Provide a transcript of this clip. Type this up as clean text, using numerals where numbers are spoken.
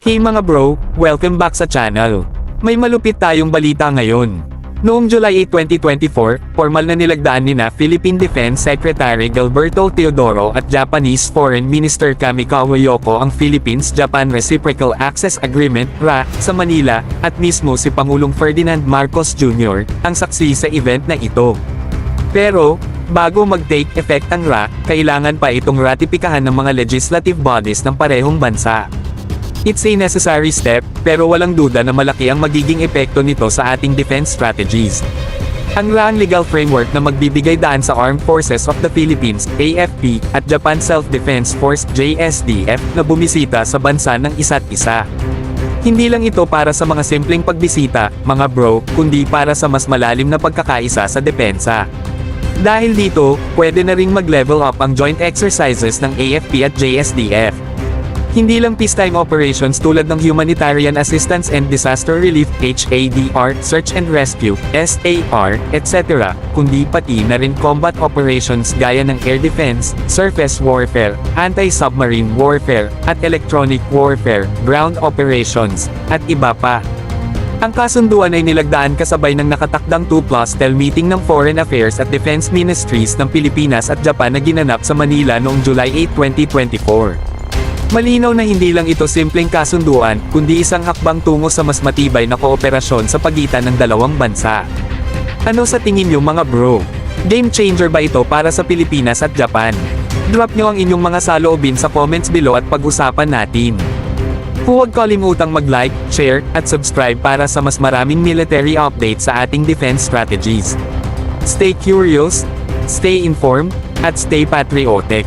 Hey mga bro, welcome back sa channel. May malupit tayong balita ngayon. Noong July 8, 2024, formal na nilagdaan nina Philippine Defense Secretary Gilberto Teodoro at Japanese Foreign Minister Kamikawa Yoko ang Philippines-Japan Reciprocal Access Agreement (RA) sa Manila, at mismo si Pangulong Ferdinand Marcos Jr. ang saksi sa event na ito. Pero, bago mag-take effect ang RA, kailangan pa itong ratipikahan ng mga legislative bodies ng parehong bansa. It's a necessary step, pero walang duda na malaki ang magiging epekto nito sa ating defense strategies. Ang RA ang legal framework na magbibigay daan sa Armed Forces of the Philippines, AFP, at Japan Self-Defense Force, JSDF, na bumisita sa bansa ng isa't isa. Hindi lang ito para sa mga simpleng pagbisita, mga bro, kundi para sa mas malalim na pagkakaisa sa depensa. Dahil dito, pwede na ring mag-level up ang joint exercises ng AFP at JSDF. Hindi lang peacetime operations tulad ng Humanitarian Assistance and Disaster Relief (HADR), Search and Rescue (SAR), etc., kundi pati na rin combat operations gaya ng air defense, surface warfare, anti-submarine warfare, at electronic warfare, ground operations, at iba pa. Ang kasunduan ay nilagdaan kasabay ng nakatakdang 2+tel meeting ng Foreign Affairs at Defense Ministries ng Pilipinas at Japan na ginanap sa Manila noong July 8, 2024. Malinaw na hindi lang ito simpleng kasunduan, kundi isang hakbang tungo sa mas matibay na kooperasyon sa pagitan ng dalawang bansa. Ano sa tingin niyo mga bro? Game changer ba ito para sa Pilipinas at Japan? Drop nyo ang inyong mga saloobin sa comments below at pag-usapan natin. Huwag kalimutang mag-like, share, at subscribe para sa mas maraming military updates sa ating defense strategies. Stay curious, stay informed, at stay patriotic.